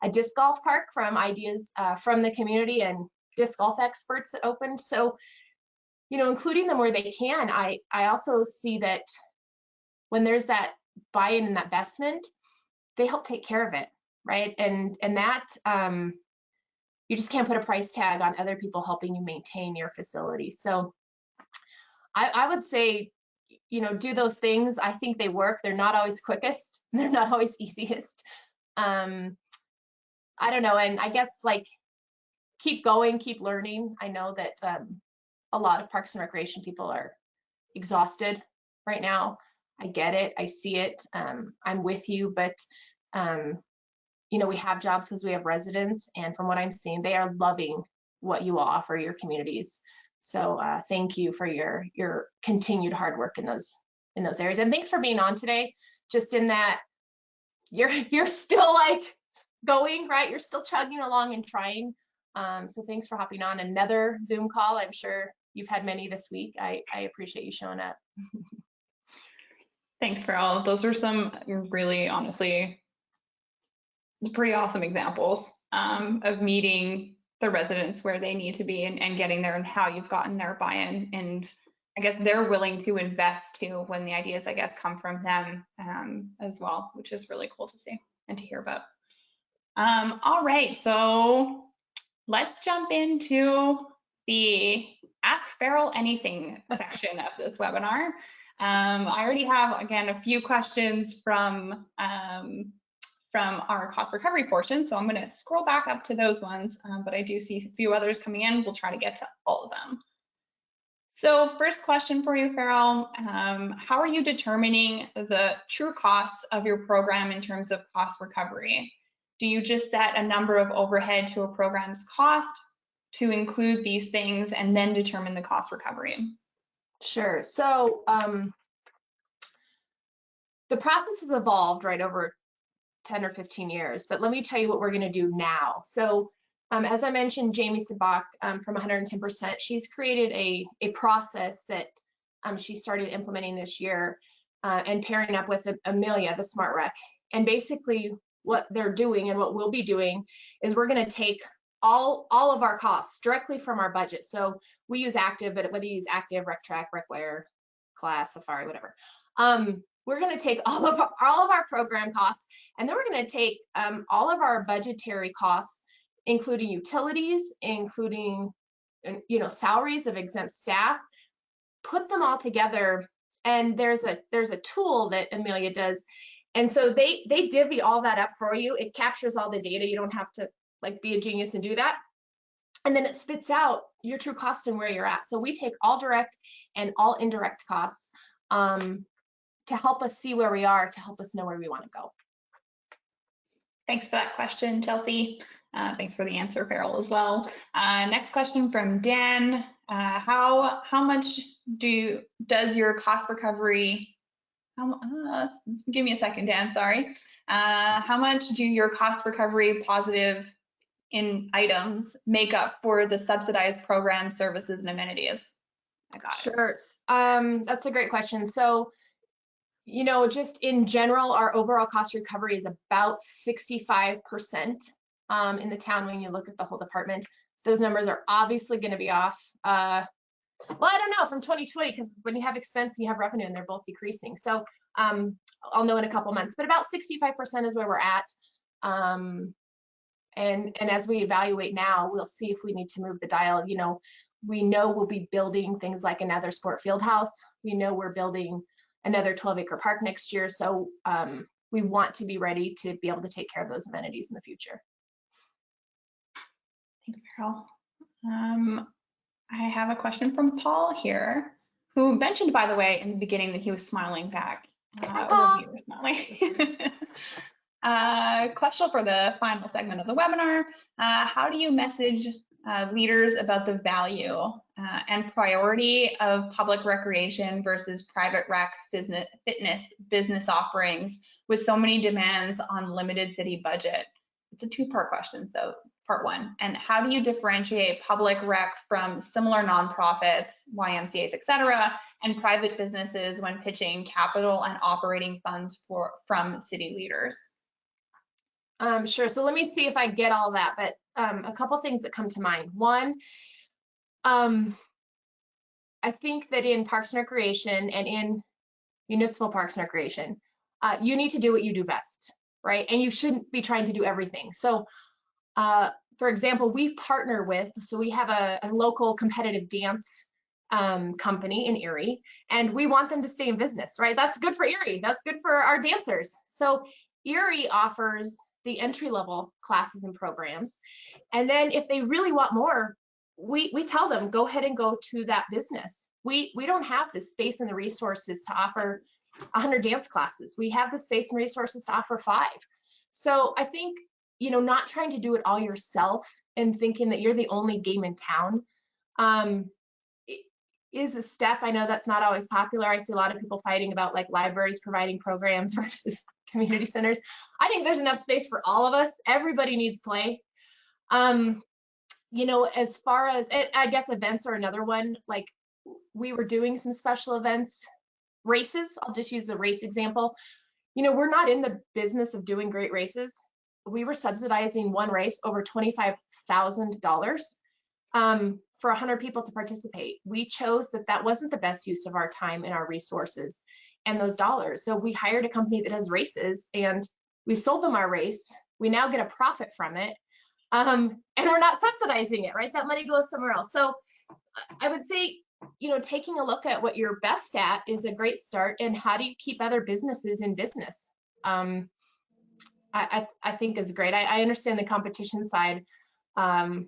disc golf park from ideas from the community and disc golf experts that opened. So, including them where they can. I also see that when there's that buy-in and that investment, they help take care of it. right? And that you just can't put a price tag on other people helping you maintain your facility. So I would say, do those things. I think they work. They're not always quickest. They're not always easiest. I don't know. And I guess like keep going, keep learning. I know that a lot of Parks and Recreation people are exhausted right now. I get it. I see it. I'm with you, but we have jobs because we have residents, and from what I'm seeing, they are loving what you all offer your communities. So thank you for your continued hard work in those areas, and thanks for being on today. Just in that you're still like going, right? You're still chugging along and trying. So thanks for hopping on another Zoom call. I'm sure you've had many this week. I appreciate you showing up. Thanks, Farrell. Those are some really, honestly, pretty awesome examples of meeting the residents where they need to be and getting there, and how you've gotten their buy-in. And I guess they're willing to invest too when the ideas, I guess, come from them as well, which is really cool to see and to hear about. All right, so let's jump into the Ask Farrell Anything section of this webinar. I already have, again, a few questions from our cost recovery portion, so I'm going to scroll back up to those ones, but I do see a few others coming in. We'll try to get to all of them. So first question for you, Farrell, how are you determining the true costs of your program in terms of cost recovery? Do you just set a number of overhead to a program's cost to include these things and then determine the cost recovery? Sure. So the process has evolved right over 10 or 15 years, but let me tell you what we're going to do now. So as I mentioned, Jamie Sabak from 110%, she's created a process that she started implementing this year and pairing up with Amelia, the Smart Rec. And basically what they're doing and what we'll be doing is we're going to take all of our costs directly from our budget. So we use Active, but whether you use Active, RecTrack, RecWare, Class, Safari, whatever, we're going to take all of our program costs, and then we're going to take all of our budgetary costs, including utilities, including salaries of exempt staff, put them all together. And there's a tool that Amelia does, and so they divvy all that up for you. It captures all the data. You don't have to like be a genius and do that. And then it spits out your true cost and where you're at. So we take all direct and all indirect costs to help us see where we are, to help us know where we want to go. Thanks for that question, Chelsea. Thanks for the answer, Farrell, as well. Next question from Dan. How much does your cost recovery, give me a second, Dan, sorry. How much do your cost recovery positive in items make up for the subsidized programs, services, and amenities? I got it. Sure. That's a great question. So, just in general, our overall cost recovery is about 65% in the town when you look at the whole department. Those numbers are obviously going to be off. Well, I don't know, from 2020, because when you have expense and you have revenue and they're both decreasing. So I'll know in a couple months, but about 65% is where we're at. And as we evaluate now, we'll see if we need to move the dial. We know we'll be building things like another sport field house. We know we're building another 12-acre park next year. So we want to be ready to be able to take care of those amenities in the future. Thanks, Farrell. I have a question from Paul here, who mentioned, by the way, in the beginning that he was smiling back. Or you were smiling. Question for the final segment of the webinar. How do you message leaders about the value and priority of public recreation versus private rec fitness business offerings with so many demands on limited city budget? It's a two-part question, so part one. And how do you differentiate public rec from similar nonprofits, YMCAs, et cetera, and private businesses when pitching capital and operating funds from city leaders? Sure. So let me see if I get all that, but a couple things that come to mind. One, I think that in Parks and Recreation and in municipal Parks and Recreation, you need to do what you do best. right? And you shouldn't be trying to do everything. So for example, we partner with, so we have a local competitive dance company in Erie, and we want them to stay in business, right? That's good for Erie. That's good for our dancers. So Erie offers the entry-level classes and programs. And then if they really want more, we tell them, go ahead and go to that business. We don't have the space and the resources to offer 100 dance classes. We have the space and resources to offer 5. So I think, not trying to do it all yourself and thinking that you're the only game in town is a step. I know that's not always popular. I see a lot of people fighting about like libraries providing programs versus community centers. I think there's enough space for all of us. Everybody needs play. As far as I guess events are another one. Like we were doing some special events, races. I'll just use the race example. We're not in the business of doing great races. We were subsidizing one race over $25,000 for 100 people to participate. We chose that wasn't the best use of our time and our resources and those dollars. So we hired a company that does races, and we sold them our race. We now get a profit from it, and we're not subsidizing it, right? That money goes somewhere else. So I would say, taking a look at what you're best at is a great start. And how do you keep other businesses in business? I think is great. I understand the competition side, and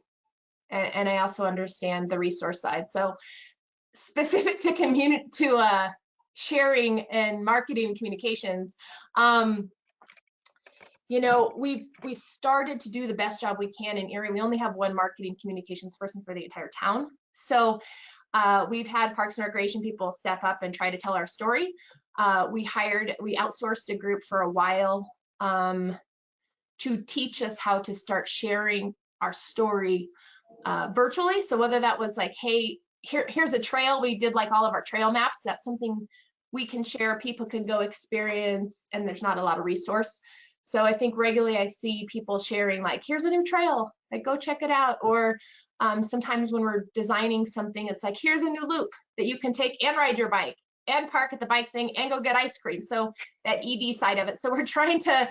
I also understand the resource side. So specific to sharing and marketing and communications, we started to do the best job we can in Erie. We only have one marketing communications person for the entire town. So we've had Parks and Recreation people step up and try to tell our story. We outsourced a group for a while to teach us how to start sharing our story virtually. So whether that was like, hey, here's a trail, we did like all of our trail maps. That's something we can share, people can go experience, and there's not a lot of resource. So I think regularly I see people sharing like, here's a new trail, like go check it out. Or sometimes when we're designing something, it's like, here's a new loop that you can take and ride your bike and park at the bike thing and go get ice cream. So that ED side of it. So we're trying to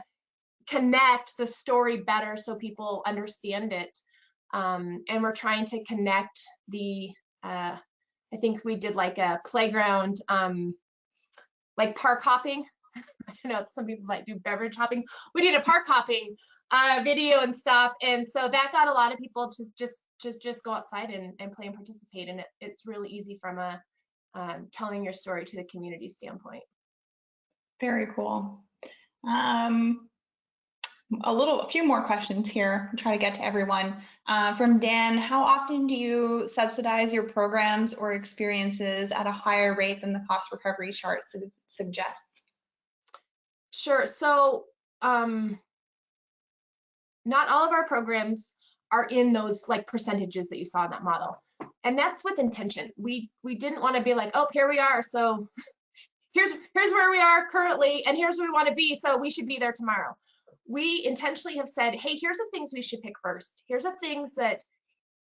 connect the story better so people understand it. And we're trying to connect I think we did like a playground, like park hopping. I know some people might do beverage hopping. We did a park hopping video and stuff. And so that got a lot of people to just go outside and play and participate. And it's really easy from a telling your story to the community standpoint. Very cool. A few more questions here. I'll try to get to everyone. From Dan, how often do you subsidize your programs or experiences at a higher rate than the cost recovery chart suggests? Sure. So not all of our programs are in those like percentages that you saw in that model. And that's with intention. We didn't want to be like, oh, here we are. So here's where we are currently, and here's where we want to be. So we should be there tomorrow. We intentionally have said, hey, here's the things we should pick first. Here's the things that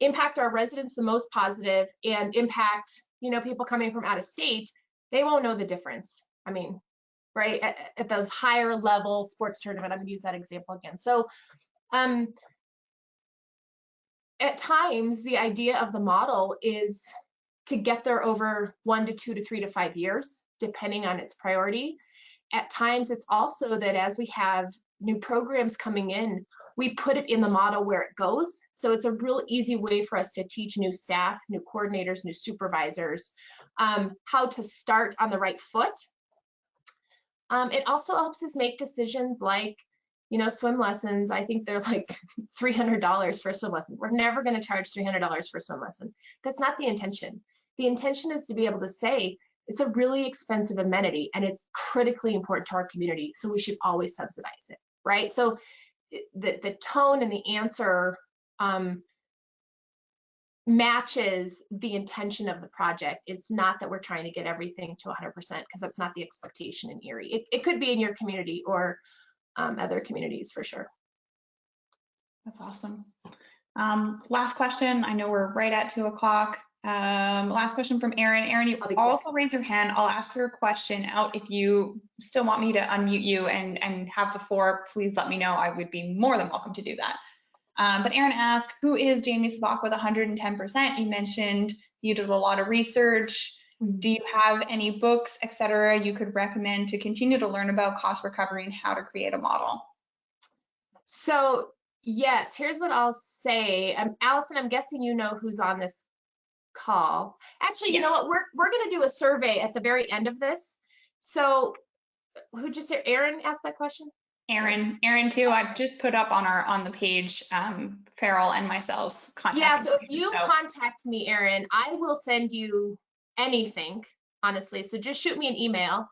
impact our residents the most positive and impact, people coming from out of state. They won't know the difference. I mean, right, at those higher level sports tournament, I'm gonna use that example again. So at times, the idea of the model is to get there over 1 to 2 to 3 to 5 years, depending on its priority. At times, it's also that as we have new programs coming in, we put it in the model where it goes. So it's a real easy way for us to teach new staff, new coordinators, new supervisors, how to start on the right foot. It also helps us make decisions like, swim lessons. I think they're like $300 for a swim lesson. We're never going to charge $300 for a swim lesson. That's not the intention. The intention is to be able to say, it's a really expensive amenity and it's critically important to our community, so we should always subsidize it, right? So the tone and the answer matches the intention of the project. It's not that we're trying to get everything to 100%, because that's not the expectation in Erie. It could be in your community or other communities for sure. That's awesome. Last question. I know we're right at 2 o'clock. Last question from Erin. Erin, you I'll be also raise your hand. I'll ask your question out. If you still want me to unmute you and have the floor, please let me know. I would be more than welcome to do that. But Erin asked, who is Jamie Sabak with 110%? You mentioned you did a lot of research. Do you have any books, et cetera, you could recommend to continue to learn about cost recovery and how to create a model? So yes, here's what I'll say. Allison, I'm guessing you know who's on this call. Actually, you know what? We're going to do a survey at the very end of this. So who just said Aaron asked that question? Aaron too. I've just put up on the page Farrell and myself's contact. Yeah, so if you contact me, Aaron, I will send you anything, honestly. So just shoot me an email.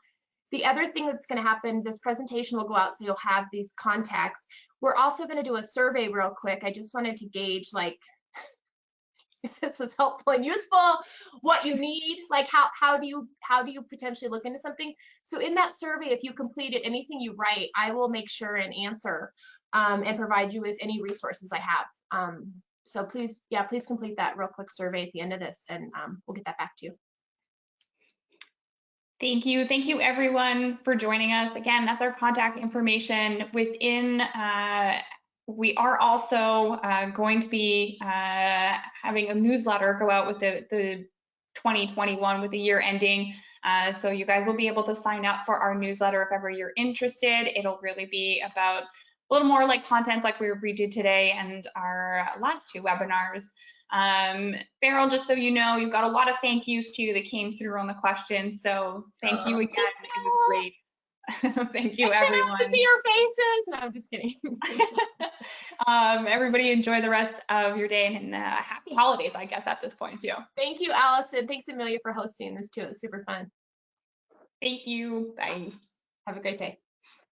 The other thing that's going to happen, this presentation will go out, so you'll have these contacts. We're also going to do a survey real quick. I just wanted to gauge, like, if this was helpful and useful, what you need, like how do you potentially look into something. So in that survey, if you completed anything you write, I will make sure and answer and provide you with any resources I have. So please complete that real quick survey at the end of this, and we'll get that back to you. Thank you everyone for joining us. Again, that's our contact information. Within we are also going to be having a newsletter go out with the 2021 with the year ending. So you guys will be able to sign up for our newsletter if ever you're interested. It'll really be about a little more like content like we did today and our last two webinars. Farrell, just so you know, you've got a lot of thank yous too that came through on the questions. So thank you again. It was great. Thank you, everyone. To see your faces. No, I'm just kidding. Everybody enjoy the rest of your day and happy holidays, I guess, at this point too. Thank you, Allison. Thanks, Amelia, for hosting this too. It was super fun. Thank you. Bye. Have a great day.